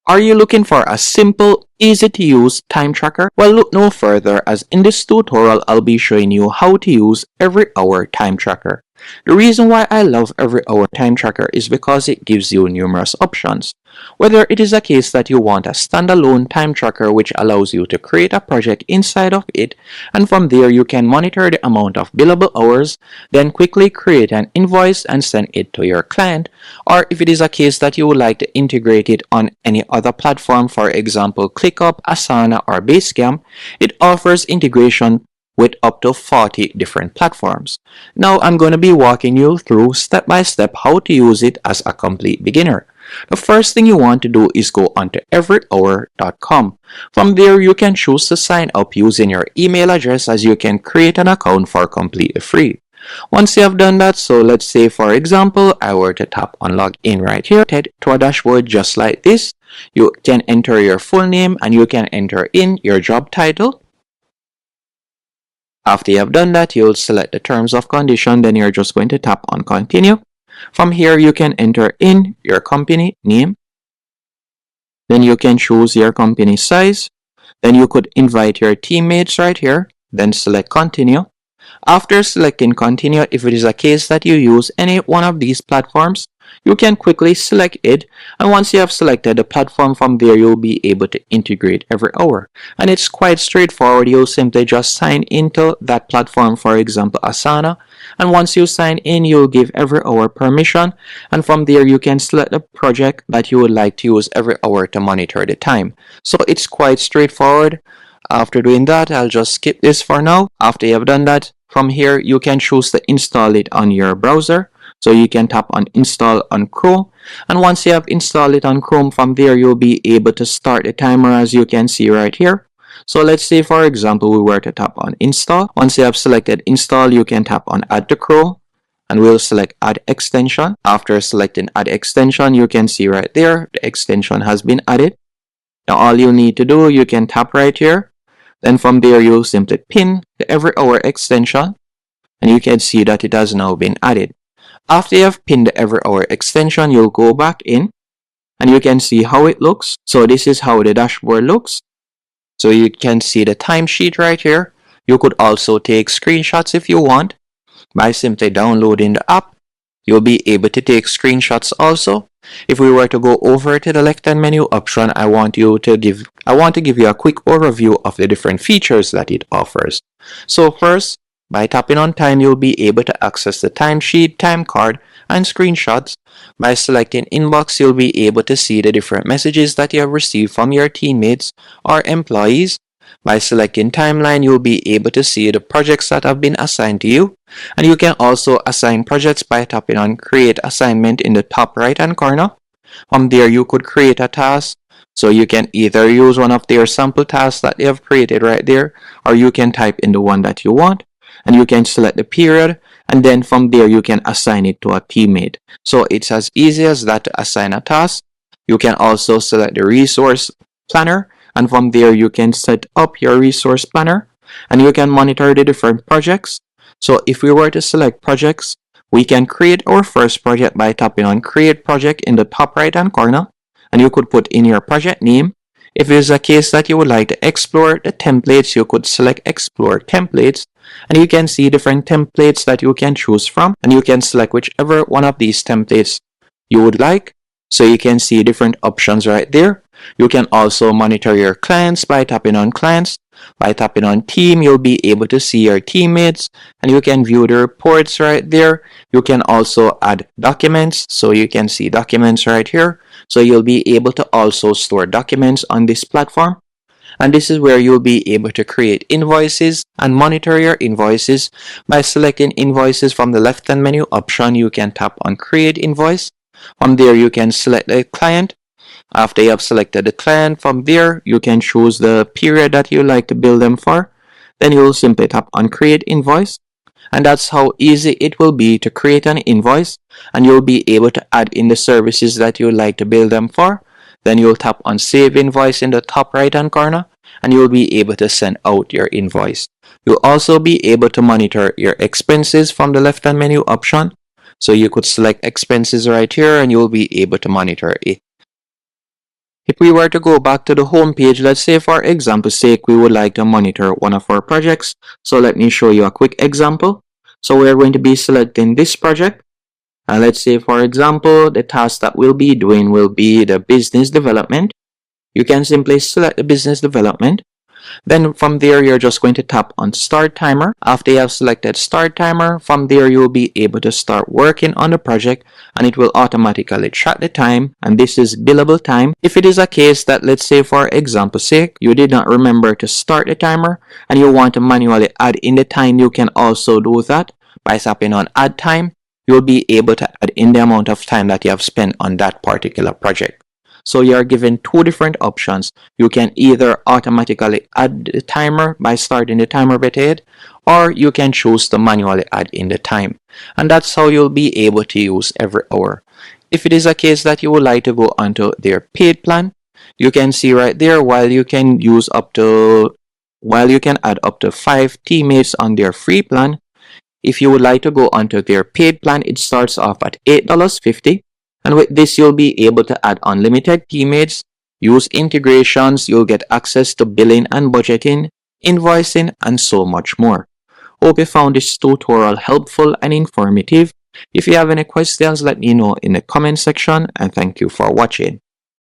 Are you looking for a simple, easy to use time tracker? Well, look no further, as in this tutorial I'll be showing you how to use Everhour time tracker. The reason why I love Everhour time tracker is because it gives you numerous options. Whether it is a case that you want a standalone time tracker which allows you to create a project inside of it, and from there you can monitor the amount of billable hours, then quickly create an invoice and send it to your client, or if it is a case that you would like to integrate it on any other platform, for example ClickUp, Asana, or Basecamp, it offers integration with up to 40 different platforms. Now I'm going to be walking you through step by step how to use it as a complete beginner. The first thing you want to do is go onto everhour.com. From there you can choose to sign up using your email address, as you can create an account for completely free. Once you have done that, so let's say for example I were to tap on login right here, head to a dashboard just like this. You can enter your full name and you can enter in your job title. After you have done that, you'll select the terms of condition, then you're just going to tap on continue. From here you can enter in your company name, then you can choose your company size, then you could invite your teammates right here, then select continue. After selecting continue, if it is a case that you use any one of these platforms, you can quickly select it, and once you have selected the platform, from there you'll be able to integrate Everhour. And it's quite straightforward. You'll simply just sign into that platform, for example Asana, and once you sign in you'll give Everhour permission, and from there you can select the project that you would like to use Everhour to monitor the time. So it's quite straightforward. After doing that, I'll just skip this for now. After you have done that, from here you can choose to install it on your browser. So you can tap on install on Chrome, and once you have installed it on Chrome, from there you'll be able to start the timer, as you can see right here. So let's say for example we were to tap on install. Once you have selected install, you can tap on add to Chrome, and we'll select add extension. After selecting add extension, you can see right there the extension has been added. Now all you need to do, you can tap right here, then from there you'll simply pin the Everhour extension, and you can see that it has now been added. After you have pinned the Everhour extension, you'll go back in and you can see how it looks. So this is how the dashboard looks. So you can see the timesheet right here. You could also take screenshots if you want. By simply downloading the app, you'll be able to take screenshots also. If we were to go over to the left-hand menu option, I want to give you a quick overview of the different features that it offers. So first, by tapping on time, you'll be able to access the timesheet, time card, and screenshots. By selecting inbox, you'll be able to see the different messages that you have received from your teammates or employees. By selecting timeline, you'll be able to see the projects that have been assigned to you. And you can also assign projects by tapping on create assignment in the top right hand corner. From there, you could create a task. So you can either use one of their sample tasks that they have created right there, or you can type in the one that you want. And you can select the period, and then from there you can assign it to a teammate. So it's as easy as that to assign a task. You can also select the resource planner, and from there you can set up your resource planner, and you can monitor the different projects. So if we were to select projects, we can create our first project by tapping on create project in the top right hand corner, and you could put in your project name. If it is a case that you would like to explore the templates, you could select explore templates, and you can see different templates that you can choose from, and you can select whichever one of these templates you would like. So you can see different options right there. You can also monitor your clients by tapping on clients. By tapping on team, you'll be able to see your teammates, and you can view the reports right there. You can also add documents, so you can see documents right here. So you'll be able to also store documents on this platform. And this is where you'll be able to create invoices and monitor your invoices. By selecting invoices from the left-hand menu option, you can tap on create invoice. From there, you can select the client. After you have selected the client, from there, you can choose the period that you like to bill them for. Then you'll simply tap on create invoice. And that's how easy it will be to create an invoice, and you'll be able to add in the services that you would like to bill them for. Then you'll tap on save invoice in the top right hand corner, and you'll be able to send out your invoice. You'll also be able to monitor your expenses from the left hand menu option. So you could select expenses right here, and you'll be able to monitor it. If we were to go back to the home page, let's say for example's sake, we would like to monitor one of our projects. So let me show you a quick example. So we're going to be selecting this project. And let's say for example, the task that we'll be doing will be the business development. You can simply select the business development. Then from there, you're just going to tap on start timer. After you have selected start timer, from there you'll be able to start working on the project and it will automatically track the time, and this is billable time. If it is a case that, let's say for example's sake, you did not remember to start the timer and you want to manually add in the time, you can also do that by tapping on add time. You'll be able to add in the amount of time that you have spent on that particular project. So you are given two different options. You can either automatically add the timer by starting the timer method, or you can choose to manually add in the time. And that's how you'll be able to use Everhour. If it is a case that you would like to go onto their paid plan, you can see right there while you can add up to 5 teammates on their free plan. If you would like to go onto their paid plan, it starts off at $8.50. And with this, you'll be able to add unlimited teammates, use integrations, you'll get access to billing and budgeting, invoicing, and so much more. Hope you found this tutorial helpful and informative. If you have any questions, let me know in the comment section, and thank you for watching.